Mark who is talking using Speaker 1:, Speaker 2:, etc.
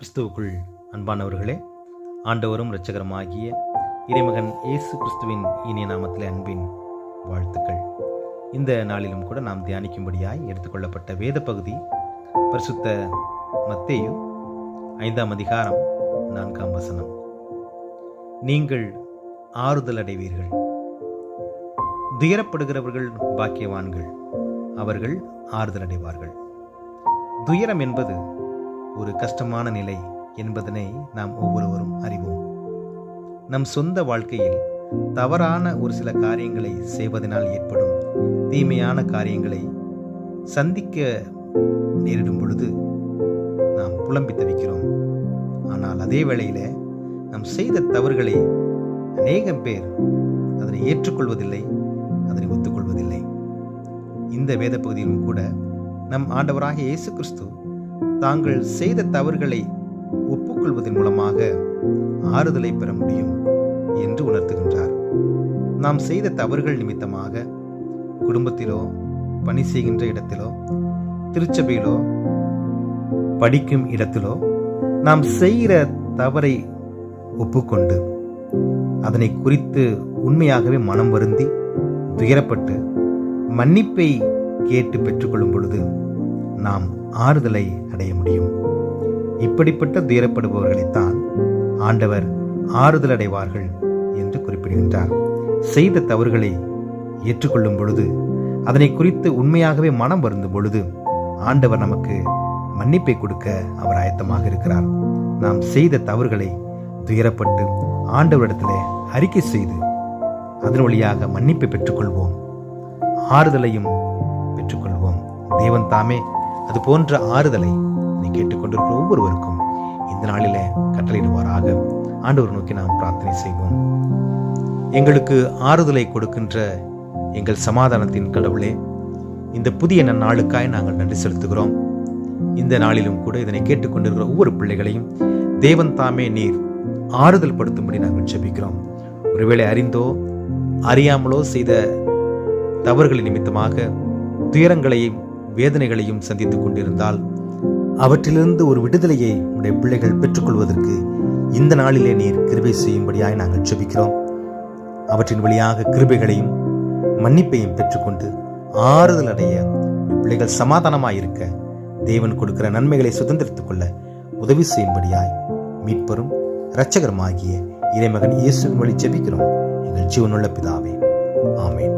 Speaker 1: கிறிஸ்துவுக்குள் அன்பானவர்களே, ஆண்டவரும் இரட்சகருமாகிய இறைமகன் இயேசு கிறிஸ்துவின் இனிய நாமத்திலே அன்பின் வாழ்த்துக்கள். இந்த நாளிலும் கூட நாம் தியானிக்கும்படியாய் எடுத்துக்கொள்ளப்பட்ட வேத பகுதி பரிசுத்த மத்தேயு 5ஆம் அதிகாரம் 4ஆம் வசனம். நீங்கள் ஆறுதல் அடைவீர்கள். துயரப்படுகிறவர்கள் பாக்கியவான்கள், அவர்கள் ஆறுதல் அடைவார்கள். துயரம் என்பது ஒரு கஷ்டமான நிலை என்பதனை நாம் ஒவ்வொருவரும் அறிவோம். நம் சொந்த வாழ்க்கையில் தவறான ஒரு சில காரியங்களை செய்வதனால் ஏற்படும் தீமையான காரியங்களை சந்திக்க நேரிடும் பொழுது நாம் புலம்பி தவிக்கிறோம். ஆனால் அதே வேளையில் நாம் செய்த தவறுகளை அநேகம் பேர் அதனை ஏற்றுக்கொள்வதில்லை, அதனை ஒத்துக்கொள்வதில்லை. இந்த வேத பகுதியிலும் கூட நம் ஆண்டவராகிய இயேசு கிறிஸ்து தாங்கள் செய்த தவறுகளை ஒப்புக்கொள்வதன் மூலமாக ஆறுதலை பெற முடியும் என்று உணர்த்துகின்றார். நாம் செய்த தவறுகள் நிமித்தமாக குடும்பத்திலோ, பணி செய்கின்ற இடத்திலோ, திருச்சபையிலோ, படிக்கும் இடத்திலோ நாம் செய்கிற தவறை ஒப்புக்கொண்டு அதனை குறித்து உண்மையாகவே மனம் வருந்தி துயரப்பட்டு மன்னிப்பை கேட்டு பெற்றுக்கொள்ளும் பொழுது நாம் ஆறுதலை அடைய முடியும். இப்படிப்பட்ட துயரப்படுபவர்களைத்தான் ஆண்டவர் ஆறுதல் அடைவார்கள் என்று குறிப்பிடுகின்றார். செய்த தவறுகளை ஏற்றுக்கொள்ளும் பொழுது, அதனை குறித்து உண்மையாகவே மனம் வருந்தும் பொழுது ஆண்டவர் நமக்கு மன்னிப்பை கொடுக்க அவர் ஆயத்தமாக இருக்கிறார். நாம் செய்த தவறுகளை துயரப்பட்டு ஆண்டவரிடத்திலே அறிக்கை செய்து அதன் வழியாக மன்னிப்பை பெற்றுக்கொள்வோம், ஆறுதலையும் பெற்றுக்கொள்வோம். தேவன் தாமே அது போன்ற ஆறுதலை நீ கேட்டுக்கொண்டிருக்கிற ஒவ்வொருவருக்கும் இந்த நாளிலே கட்டளையிடுவாராக. ஆண்டவர் நோக்கி நாம் பிரார்த்தனை செய்வோம். எங்களுக்கு ஆறுதலை கொடுக்கின்ற எங்கள் சமாதானத்தின் கடவுளே, இந்த புதிய நன்னாளுக்காய் நாங்கள் நன்றி செலுத்துகிறோம். இந்த நாளிலும் கூட இதனை கேட்டுக்கொண்டிருக்கிற ஒவ்வொரு பிள்ளைகளையும் தேவன் தாமே நீர் ஆறுதல் படுத்தும்படி நாங்கள் ஜெபிக்கிறோம். ஒருவேளை அறிந்தோ அறியாமலோ செய்த தவறுகளின் நிமித்தமாக துயரங்களையும் வேதனைகளையும் சந்தித்துக் கொண்டிருந்தால் அவற்றிலிருந்து ஒரு விடுதலையை உடைய பிள்ளைகள் பெற்றுக்கொள்வதற்கு இந்த நாளிலே நீர் கிருபை செய்யும்படியாய் நாங்கள் ஜெபிக்கிறோம். அவற்றின் வழியாக கிருபைகளையும் மன்னிப்பையும் பெற்றுக்கொண்டு ஆறுதல் அடைய பிள்ளைகள் சமாதானமாயிருக்க தேவன் கொடுக்கிற நன்மைகளை சுதந்திரித்துக் கொள்ள உதவி செய்யும்படியாய் மீட்பரும் இரட்சகருமாகிய இறைமகன் இயேசுவின் வழி ஜெபிக்கிறோம் எங்கள் ஜீவனுள்ள பிதாவே, ஆமென்.